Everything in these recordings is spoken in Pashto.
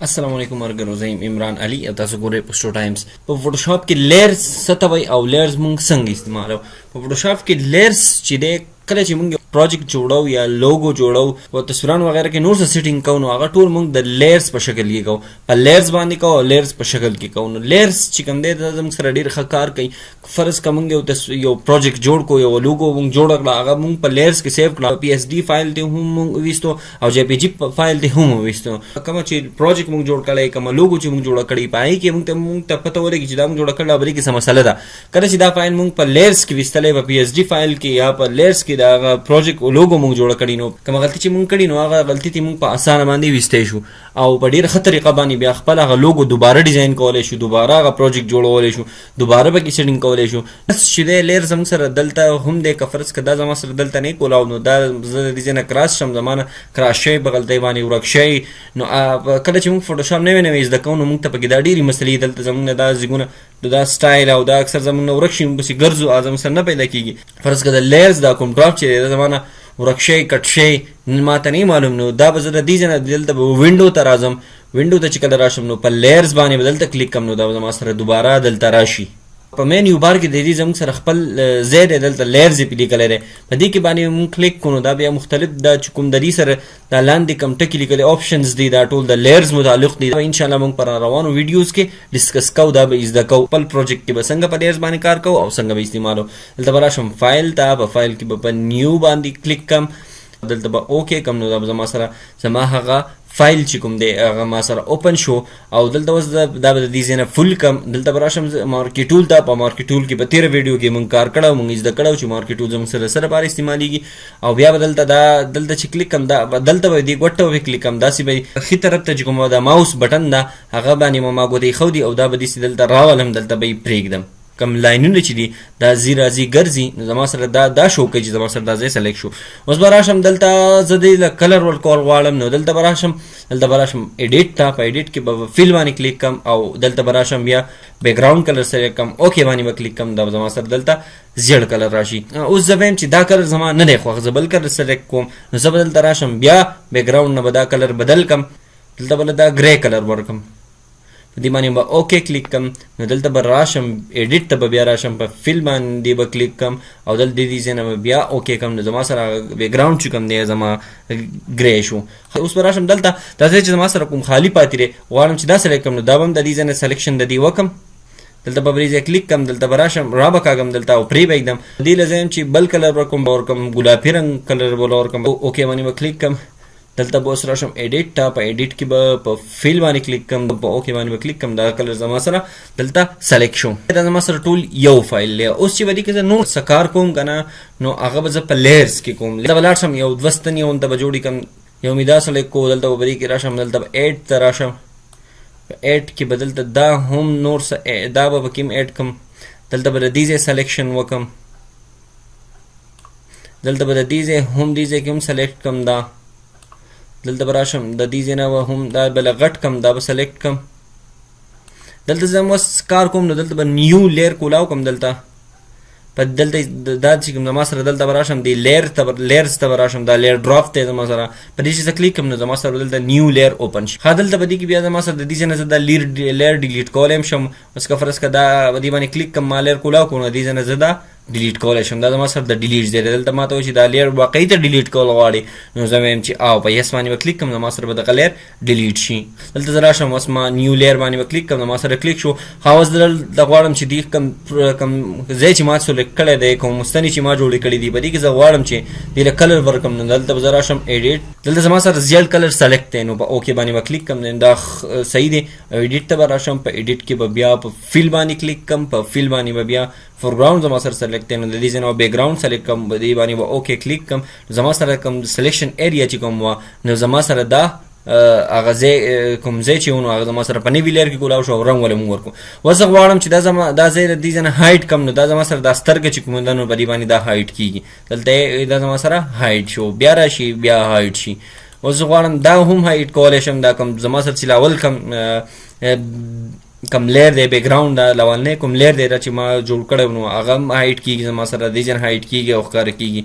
السلام علیکم مرګرو، زه یم عمران علي او تاسو ګورئ پوسټو ټایمز. په فوټوشاپ کې لیرز څه ته وایي او لیرز مونږ څنګه استعمالوو. په فوټوشاپ کې لیرز چې دی کله چې مونږ پروجیکټ جوړو یا لوګو جوړو او تصویران وغیرہ کې نور څه سیټینګ کوو نو هغه ټول مونږ د لیرز په شکل کې کوو، په لیرز باندې کوو او لیرز په شکل کې کوو. نو لیرز چې کوم دی دا زموږ سره ډېر ښه کار کوي. فرض که مونږ یو پروجیکټ جوړ کړو، یو لوګو مونږ جوړ کړه، هغه مونږ په لیرز کې سیو کړه، پی ایس ډي فایل ته هم مونږ وویستو او جی پی جي فایل ته هم وویستو. کومه چې پروجیکټ مونږ جوړ کړی، کومه لوګو چې مونږ جوړ کړی، په هغې کې مونږ ته پته ولګي چې دا مونږ جوړ کړی او بلې کې څه مسله ده. کله چې دا فایل مونږ په لیرز کې ویستلی، په پی ایس ډي فایل کې یا په لیرز کې د هغه پروجیکټ لوګو مونږ جوړ کړی، نو کومه غلطي چې مونږ کړي نو هغه غلطي ته مونږ په اسانه باندې ویستی شو او په ډېره ښه طریقه باندې بیا خپل هغه لوګو دوباره ډیزاین کولی شو، دوباره هغه پروجیکټ جوړولی شو، دوباره پکې سیټینګ کولی شو. بس چې دی لیر زموږ سره دلته هم دی، که فرض که دا زما سره دلته نه کولاو نو دا زه د دې ځای نه کراس شم، زما نه کراس شوی په غلطۍ باندې ورک شوی. نو کله چې مونږ فوټوشاپ نوی نوی زده کوو نو مونږ ته پکې دا ډېرې مسلې دلته زموږ نه دا زیږونه دا سټایل او دا اکثر زموږ نه ورک شي، موږ پسې ګرځو او زموږ سره نه پیدا کېږي. فرض که د لیرز دا کوم ډراپ چې دی دا زما نه ورک شوی کټ شوی ما ته نه معلوم، نو دا به زه د دې ځای نه دلته به وینډو ته راځم. وینډو ته چې کله راشم نو په لیرز باندې به دلته کلیک کړم نو دا به زما سره دوباره دلته راشي. په مینیو بار کې د دې زموږ سره خپل ځای دی، دلته لیرز یې پې لیکلی دی، په دې کې باندې مونږ کلیک کړو نو دا بیا مختلف دا چې کوم د دې سره دا لاندې کوم ټکي لیکلي آپشنز دي دا ټول د لیرز متعلق دي. انشاءالله مونږ پر روانو ویډیوز کې ډسکس کوو، دا به زده کوو خپل پروجیکټ کې به څنګه په لیرز باندې کار کوو او څنګه به استعمالو. دلته به راشم فایل ته، په فایل کې به په نیو باندې کلیک کړم، دلته به اوکې کړم نو دا به زما سره زما هغه فایل چې کوم دی هغه ما سره اوپن شو او دلته اوس دا به د دې ځای نه فل کړم. دلته به راشم مارکي ټول ته، په مارکي ټول کې په تېره ویډیو کې مونږ کار کړی مونږ زده کړی چې مارکي ټول زموږ سره څه لپاره استعمالېږي. او بیا به دلته چې کلیک کړم دا دلته به دې ګوټه به کلیک کړم، داسې به ښي طرف ته چې کوم دا ماوس بټن ده هغه باندې ما ګوتې ایښودي او دا به داسې دلته راولم، دلته به یې پرېږدم. کم لاینونه چې دي دا ځي راځي ګرځي نو زما سره دا شو کوي چې زما سره دا ځای سلیکټ شو. اوس به راشم دلته زه دې کلر ورکول غواړم نو دلته به راشم ایډیټ ته، په ایډیټ کې به فیل باندې کلیک کړم او دلته به راشم بیا بیک ګراوند کلر سلیکټ کړم، اوکې باندې به کلیک کړم، دا به زما سره دلته زیړ کلر راشي. اوس زه وایم چې دا کلر زما نه دی خوښ، زه بل کلر سلیکټ کوم نو زه به دلته راشم بیا بیک ګراوند نه به دا کلر بدل کړم، دلته به دا ګری کلر ورکړم، په دې باندې به اوکې کلیک کړم نو دلته به راشم ایډیټ ته به بیا راشم، په فیل باندې به کلیک کړم او دلته دې ځای نه به بیا اوکې کړم نو زما سره بیک ګراوند چې کوم دی زما ګری شو. اوس به راشم دلته دا ځای چې زما سره کوم خالي پاتې دی غواړم چې دا سلیکټ کړم نو دا به هم د دې ځای نه سلیکشن د دې وکړم، دلته به بلې ځای کلیک کړم، دلته به راشم را به کاږم دلته او پرې به ږدم. دې له ځای چې بل کلر ورکړم ګلابي رنګ کلر به ورکړم، اوکې باندې به کلیک کړم، دلته به اوس راشم ایډیټ ته، په ایډیټ کې به په فیل باندې کلیک کړم، په اوکې باندې به کلیک کړم، دا کلر زما سره دلته سلیکټ شو. دا زما سره ټول یو فایل دی. اوس چې به دې کې زه نور څه کار کوم که نه نو هغه به زه په لیرز کې کوم. دلته به لاړ شم یو دوه ستنې ونته به جوړې کړم، یو مې دا سلیکټ کو، دلته به دې کې راشم، دلته به ایډ ته راشم، په ایډ کې به دلته دا هم نور څه دا به پکې هم ایډ کړم، دلته به د دې ځای سلیکشن وکړم، دلته به د دې ځای هم دې ځای کې هم سلیکټ کړم، دا دلته به راشم د دې ځای نه به هم دا بله غټ کړم، دا به سلیکټ کړم. دلته زه اوس کار کوم نو دلته به نیو لیر کولاو کړم، دلته په دلته دا چې کوم زما سره دلته به راشم د لیرز ته به راشم، دا لیر ډراپ دی زما سره، په دې چې زه کلیک کړم نو زما سره دلته نیو لیر اوپن شي. ښه دلته به دې کې بیا زما سره د دې ځای نه زه دا لیر ډیلیټ کولی هم شم. اوس که فرض که دا په دې باندې کلیک کړم ما لیر کولاو کړو نو دې ځای نه زه دا ډیلیټ کولی شم، دا زما سره د ډیلیټ ځای دی. دلته ما ته وایي چې دا لیر واقعي ته ډیلیټ کول غواړي نو زه وایم چې او په یس باندې به کلیک کړم زما سره به دغه لیر ډیلیټ شي. دلته زه راشم اوس ما نیو لیر باندې به کلیک کړم، ما سره کلیک شو. ښه اوس دلته غواړم چې دې کوم ځای چې ما سلیکټ کړی دی، کوم ستنې چې ما جوړې کړي دي په دې کې زه غواړم چې دې له کلر ورکړم نو دلته به زه راشم ایډیټ، دلته زما سره زیړ کلر سلیکټ دی نو په اوکې باندې به کلیک کړم، دا صحیح دی. ایډیټ ته به راشم، په ایډیټ کې به بیا په فیل باندې کلیک کړم، په فیل باندې به بیا فورګراوند زما سره سلیکټ دی نو د دې ځای نه بیک ګراوند سلیکټ کړم، په دې باندې به اوکې کلیک کړم، زما سره کوم سلیکشن ایریا چې کوم وه نو زما سره دا هغه ځای کوم ځای چې و نو هغه زما سره په نوي لیر کې کولاو شو او رنګ ولې مونږ ورکړو. اوس زه غواړم چې دا ځای د دې ځای نه هایډ کړم نو دا زما سره دا سترګه چې کوم ده نو په دې باندې دا هایډ کېږي، دلته دا زما سره هایډ شو، بیا راشي بیا هایډ شي. اوس زه غواړم دا هم هایډ کولی شم، دا کوم زما سره چې لاول کوم لیر دی بیک ګراوند دا لومړنی کوم لیر دی چې ما جوړ کړی نو هغه هم هایډ کېږي، زما سره دې ځای نه هایډ کېږي او ښکاره کېږي.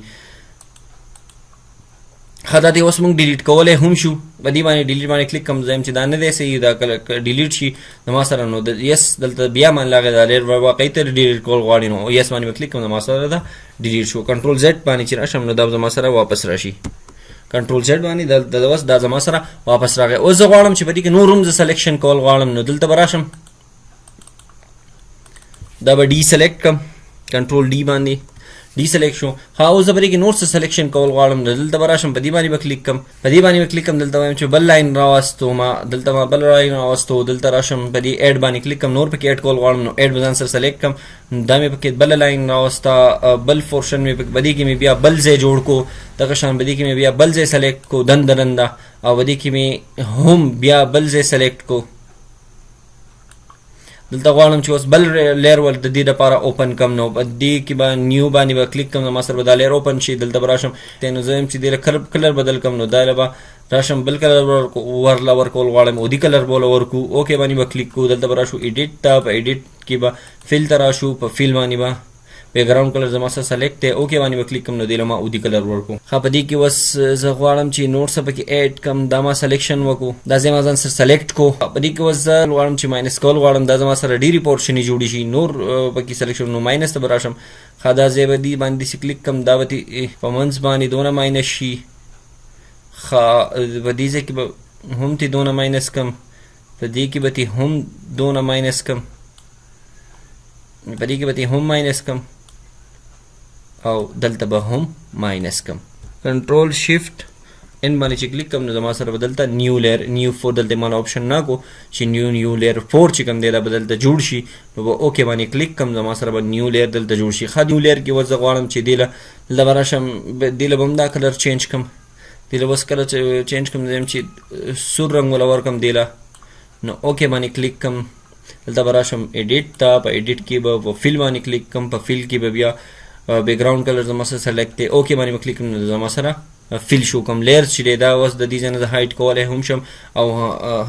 خدا دې اوس موږ ډیلیټ کولای هم شو په دې باندې ډیلیټ باندې کلیک کوم زم چې دا نه دی صحیح دا ډیلیټ شي نو ما سره نو د یس دلته بیا من لاګه دا لیر واقعي ته ډیلیټ کول غواړي نو یس باندې کلیک کوم ما سره دا ډیلیټ شو کنټرول زد باندې چې راشم نو دا ما سره واپس راشي کنټرول زد باندې د اوس دا ما سره واپس راغی اوس زه غواړم چې په دې کې نور هم ز سلیکشن کول غواړم نو دلته براشم دا به ډي سلیکټ کم کنټرول ډي باندې ډي سلیکټ شو ها اوس زبرې کې نور څه سلیکشن کول غواړم دلته براشم په دې باندې کلیک کم په دې باندې کلیک کم دلته وایم چې بل لاین راوستو ما دلته ما بل لاین راوستو دلته راشم په دې اډ باندې کلیک کم نور پکې اډ کول غواړم نو اډ بزن سره سلیکټ کم دا مې پکې بل لاین راوستا بل پورشن مې پکې بدی کې مې بیا بل ځای جوړ کو دغه شان بدی کې مې بیا بل ځای سلیکټ کو دندرنده او بدی کې مې هم بیا بل ځای سلیکټ کو دلته غواړم چې اوس بل لیر ول د دې لپاره اوپن کم نو دې کې به نیو باندې به کلیک کوم نو ما سره به دا لیر اوپن شي دلته به راشم نو زه چې دې کلر بدل کم نو دا به راشم بل کلر ورلا ورکول غواړم او دې کلر بوله ورکو اوکې باندې به کلیک کو دلته به راشو ایډیټ ته په ایډیټ کې به فیل ته راشو په فیل باندې به بیک ګراوند کلر زما سره سلیکټ دی اوکې باندې به کلیک کوم نو دې له ما او دې کلر ورکو ښه په دې کې اوس زه غواړم چې نور څه پکې ایډ کم دا ما سلیکشن وکړو دا زه ما ځان سره سلیکټ کو په دې کې اوس زه غواړم چې ماینس کول غواړم دا زما سره ډیری پورشن جوړی شي نور پکې سلیکشن نو ماینس ته به راشم ښه دا زه به دې باندې کلیک کم دا به په منځ باندې دونه ماینس شي ښه په دې ځای کې به هم تی دونه ماینس کم په دې کې به تی هم دونه ماینس کم په دې کې به تی هم ماینس کم او دلته به هم ماینس کم کنټرول شیفت ان باندې چې کلیک کوم نو زما سره بدلته نیو لیر نیو 4 دلته مال اپشن نه کو چې نیو لیر 4 چې کوم دی دا بدلته جوړ شي نو به اوکې باندې کلیک کوم زما سره به نیو لیر دلته جوړ شي خا نیو لیر کې وځ غواړم چې دیله لبراشم دیله بم دا کلر چینج کم دیله بس کلر چینج کم زم چې سور رنگ ولا ور کم دیله نو اوکې باندې کلیک کم دلته براشم ایډیټ ته په ایډیټ کې به فیل باندې کلیک کم په فیل کې به بیا بیک ګراوند کلر زما سره سلیکټ دی اوکې باندې کلیک کوم زما سره فیل شو کوم لیر چې دا اوس د دې ځنه هایټ کولای هم شم او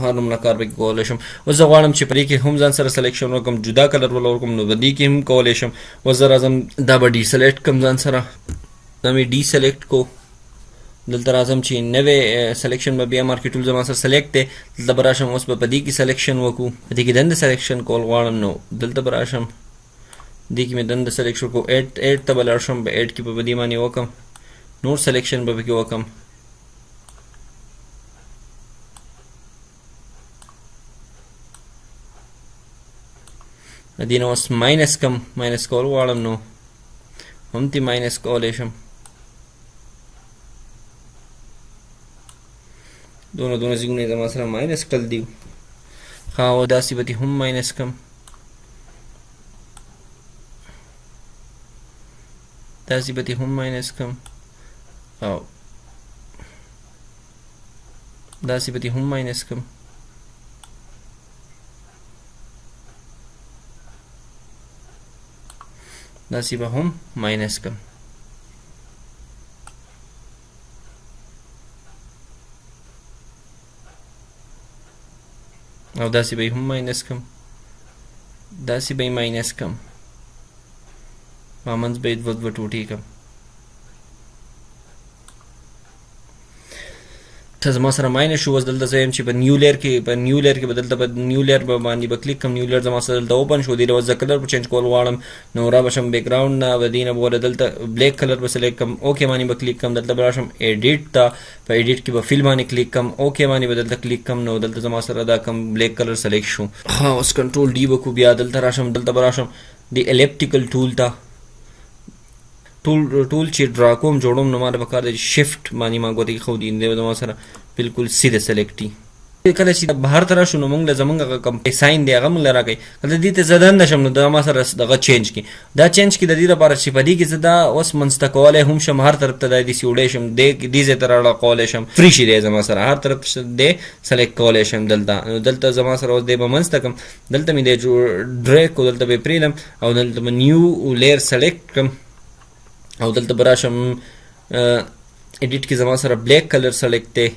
هر نمونه کار به کولای شم اوس زه غواړم چې پرې کې هم ځان سره سلیکشن وکم جدا کلر ول کوم نو بدی کې هم کولای شم اوس زه راځم دا به ډي سلیکټ کوم ځان سره دا مې ډي سلیکټ کو دلته راځم چې نوې سلیکشن به بیا مارکیټ ټول زما سره سلیکټ دی دلته به راشم اوس به په دې کې سلیکشن وکړو په دې کې دنده سلیکشن کول غواړم نو دلته به راشم دې کې مې دنده سلیکشن کو ایډ ته به لاړ شم به ایډ کې به دې باندې وکم نور سلیکشن به پکې وکم دې نه اوس ماینس کم ماینس کول غواړم نو هم دې ماینس کولی شم دونه ځایونه زما سره ماینس کړل دي ښه او داسې به دې هم ماینس کم داسې به دې هم ماینس کم او داسې به دې هم ماینس کم داسې به هم ماینس کم او داسې به هم ماینس کم داسې به ماینس کم مامنځ به دوه ټوټې کم ته زما سره ماینس شو اوس دلته زه یم چې په نیو لیر کې به دلته به نیو لیر باندې به کلیک کوم نیو لیر زما سره دلته اوپن شو دی اوس زه کلر په چینج کول غواړم نو را به شم بیک ګراوند نه به دې نه به دلته بلیک کلر به سلیکټ کم اوکې باندې به کلیک کم دلته به راشم ایډیټ ته په ایډیټ کې به فیل باندې کلیک کم اوکې باندې به دلته کلیک کم نو دلته زما سره دا کم بلیک کلر سلیکټ شو ها اوس کنټرول ډي وکړو بیا دلته راشم دلته به راشم د الیپټیکل ټول ته ټول چې ډرا کوم جوړوم نو ما د پکار د شیفت باندې ما ګوتې خو دي دی زما سره بالکل سیده سلیکټ کله چې بهر ته راشو نو موږ له زمونږ کوم ساین دی هغه موږ له راکوي کله دې ته زه دنده شم نو دا ما سره دغه چینج کړي دا چینج کړي د دې لپاره چې په دې کې زه دا اوس منځته کولی هم شم هر طرف ته دا داسې وړی شم دې ځای ته راړه کولی شم فری شي دی زما سره هر طرف دې سلیکټ کولی شم دلته زما سره اوس دی به منځته کړم دلته مې دی ډریګ کړو دلته به یې پرېږدم او دلته به نیو لیر سلیکټ کړم او دلته به راشم ایډیټ کې زما سره بلیک کلر سلیکټ دی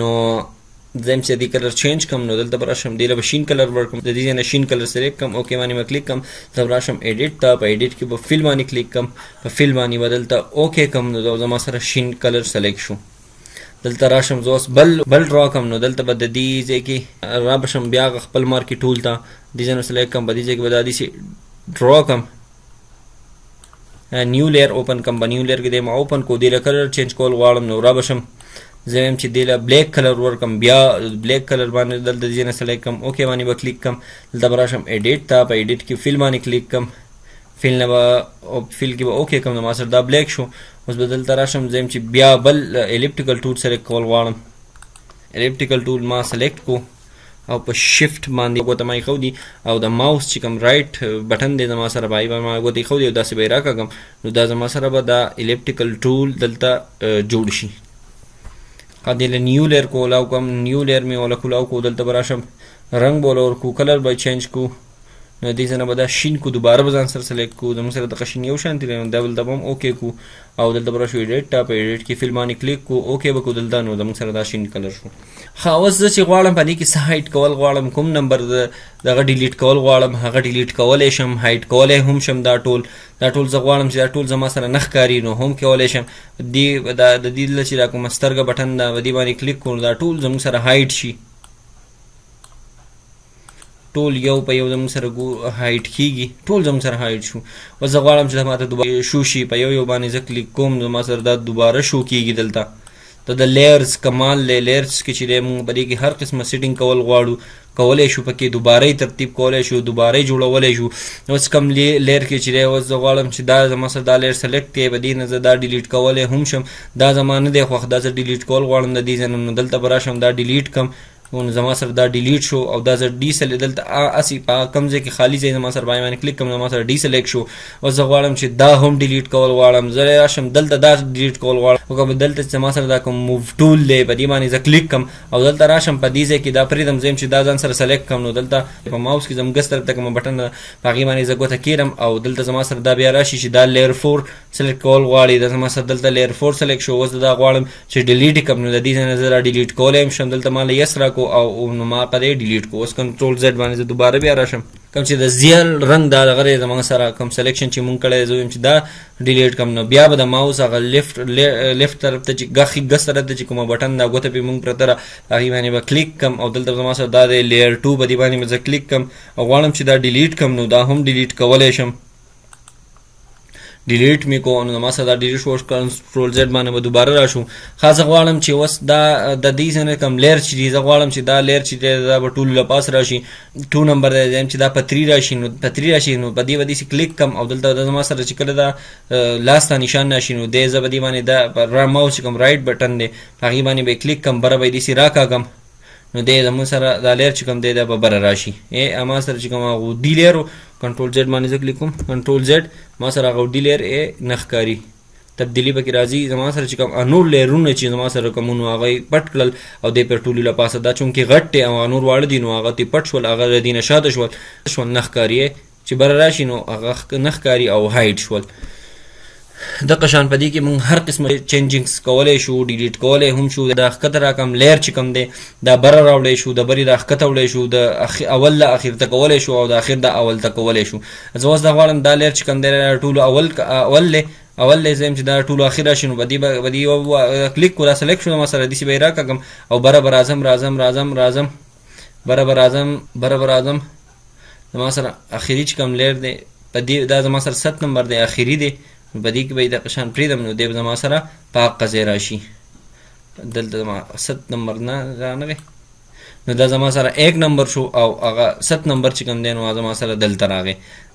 نو زم چې دې کلر چینج کم نو دلته به راشم دې له به شین کلر ورکړم د دې نه شین کلر سلیکټ کم اوکې باندې به کلیک کم دلته راشم ایډیټ ته په ایډیټ کې به فیل باندې کلیک کم په فیل باندې به دلته اوکې کم نو زما سره شین کلر سلیکټ شو دلته راشم زه اوس بل ډرا کوم نو دلته به د دې ځای کې رابشم بیا خپل مارکې ټول ته دې ځای نه سلیکټ کوم په دې ځای کې به دا داسې ډرا کوم نیو لیر اوپن کوم په نیو لیر کې دې ما اوپن کو دې له کلر چینج کول غواړم نو رابشم زه وایم چې دې له بلیک کلر ورکم بیا بلیک کلر باندې دلته دې ځای نه سلیکټ کوم اوکې باندې به کلیک کوم دلته به راشم ایډیټ ته په ایډیټ کې فیل باندې کلیک کوم فیل نه به فیل کې به اوکې کوم نو ما سره دا بلیک شو اوس به دلته راشم زه یم چې بیا بل الیپټیکل ټول سلیکټ کول غواړم الیپټیکل ټول ما سلیکټ کو او په شفټ باندې ګوته ما ایښودي او د ماوس چې کوم رایټ بټن دی زما سره به ما ګوته ایښودي او داسې به یې راکاږم نو دا زما سره به دا الیپټیکل ټول دلته جوړ شي دې له نیو لیر کو ولاو کوم نیو لیر مې ولا کولاو کو دلته به راشم رنګ به ورکو کلر به چینج کو نو دې ځای نه به دا شین کو دوباره به ځان سره سلیکټ کو زموږ سره دغه شین یو شانتې دی نو دا بل دبه هم اوکې کو او دلته به راشو ایډیټ ته په ایډیټ کې فیل باندې کلیک کو اوکې به کو دلته نو زموږ سره دا شین کلر شو ښه اوس زه چې غواړم په دې کې څه هایټ کول غواړم کوم نمبر دغه ډیلیټ کول غواړم هغه ډیلیټ کولی شم هایټ کولی هم شم دا ټول زه غواړم چې دا ټول زما سره نه ښکاري نو هم کولی شم د دې چې دا کومه سترګه بټن ده په دې باندې کلیک کړو دا ټول زموږ سره هایټ شي ټول یو په یو زموږ سره هایټ کېږي ټول زموږ سره هایټ شو اوس زه غواړم چې دا ماته دوباره شو شي په یو باندې زه کلیک کوم زما سره دا دوباره شو کېږي دلته د لیرز کمال دی لیرز کې چې دی موږ په دې کې هر قسمه سیټینګ کول غواړو کولی شو پکې دوباره ترتیب کولی شو دوباره جوړولی شو اوس کم لیر کې چې دی اوس زه غواړم چې دا زما سره دا لیر سلیکټ کړي په دې نه زه دا ډیلیټ کولی هم شم دا زما نه دی خوښ دا زه ډیلیټ کول غواړم د دې ځای نه نو دلته به راشم دا ډیلیټ کم نو زما سره دا ډیلیټ شو او دا زه ډي دلته اسې په کوم ځای کې خالي ځای زما سره باندې کلیک کوم زما سره ډي سلیکټ شو او زه غواړم چې دا هم ډیلیټ کول غواړم زه راشم دلته دا ډیلیټ کول غواړم او که دلته چې زما سره دا کوم موو ټول دی په دې باندې زه کلیک کوم او دلته راشم په دې ځای کې دا پرېږدم زه یم چې دا ځان سره سلیکټ کوم نو دلته په ماوس کې زموږ ګس طرف ته کومه بټن ده په هغې باندې زه ګوته کېږدم او دلته زما سره دا بیا راشي چې دا لیر 4 سلیکټ کول غواړي دا زما سره دلته لیر 4 سلیکټ شو اوس دا غواړم چې ډیلیټ یې کړم نو د دې ځای نه زه را ډیلیټ کولی هم شم دلته ما له یس راکړو او نو ما په دې ډیلیټ کو اوس کنټرول زیډ باندې زه دوباره بیا راشم کوم چې د زیل رنګ دا دغه دی زموږ سره کوم سلیکشن چې مونږ کړی زه وایم چې دا ډیلیټ کړم نو بیا به د ماوس هغه لیفټ طرف ته چې ګس طرف ته چې کومه بټن دا ګوته پې مونږ پرته ده هغې باندې به کلیک کړم او دلته زما سره دا دی لیر 2 په دې باندې به زه کلیک کړم او غواړم چې دا ډیلیټ کړم نو دا هم ډیلیټ کولی شم ډیلیټ مې کو نو ما سره دا ډیلیټ شو کنټرول زیډ باندې به دوباره راشو ښه زه غواړم چې اوس دا د دې ځای نه کوم لیر چې دی زه غواړم چې دا لیر چې دی دا به ټولو له پاس راشي 2 نمبر دی چې دا په 3 راشي نو په 3 راشي نو په دې به داسې کلیک کړم او دلته د زما سره چې کله دا لاس ته نشان راشي نو دی زه به دې باندې دا ماوس چې کوم رایټ بټن دی په هغې باندې به یې کلیک کړم بره به یې داسې راکاږم نو دی زموږ سره دا لیر چې کوم دی دا به بره راشي ما سره چې کوم هغه ډي لیر کنټرول زیډ باندې زه کلیک کوم کنټرول زیډ ما سره هغه ډي لیر نه ښکاري تبدیلي پکې راځي زما سره چې کوم نور لیرونه چې زما سره کوم نو هغه یې پټ کړل او دی پر ټولو له پاسه دا چونکې غټ دی او نور واړه دي نو هغه ترې پټ شول هغه له دې نه شاته شول نه ښکاري چې بره راشي نو هغه نه ښکاري او هایټ شول دغه شان په دې کې مونږ هر قسمه چینجینګس کولی شو ډیلیټ کولی هم شو د ښکته را کوم لیر چې کوم دی دا بره راوړی شو د برې را ښکته وړی شو د اول له اخر ته کولی شو او د اخر د اول ته کولی شو زه اوس دا غواړم دا لیر چې کوم دی ټولو اول دی زه یم چې دا ټولو اخر راشي نو په دې کلیک کو دا سلیکټ شو ما سره داسې به یې راکاږم او بره به راځم بره به راځم زما سره اخري چې کوم لیر دی په دې دا زما سره 7 نمبر دی اخري دی په دې کې به یې دغه شان پرېږدم نو دی به زما سره په حق ځای راشي دلته زما 7 نمبر نه رانغی نو دا زما سره 1 نمبر شو او هغه 7 نمبر چې کوم دی نو زما سره دلته راغی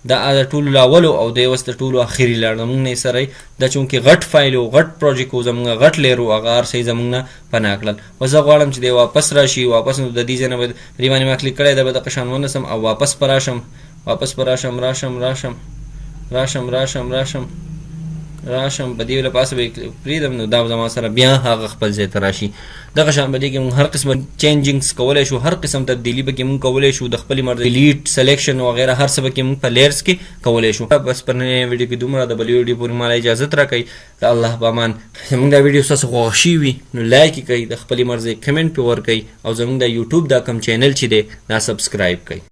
دا د ټولو له اولو او دی اوس د ټولو اخري لاړ زموږ نه یې سره دا چونکې غټ فایل و غټ پروجیکټ و زموږ غټ لیر و هغه هر څه زموږ نه پناه کړل اوس زه غواړم چې دی واپس راشي واپس نو د دې ځای نه به دې باندې ما کلیک کړی دا به دغه شان ونیسم او واپس به راشم په دې له پاسه به پرېږدم نو دا زما سره بیا هغه خپل ځای ته راشي دغه شان په دې کې مونږ هر قسمه چینجینګس کولی شو هر قسم تبدیلي به کې مونږ کولی شو د خپلې مرضۍ ډیلیټ سلیکشن وغیره هر څه به کې مونږ په لیرز کې کولی شو بس په نننۍ ویډیو کې دومره د بلې ویډیو پورې ماله اجازت راکوئ د الله په امان زموږ دا ویډیو ستاسو خوښ شوي وي نو لایک یې کوئ د خپلې مرضۍ کمنټ پې ورکوئ او زموږ د یوټیوب دا کوم چینل چې دی دا سبسکرایب کوئ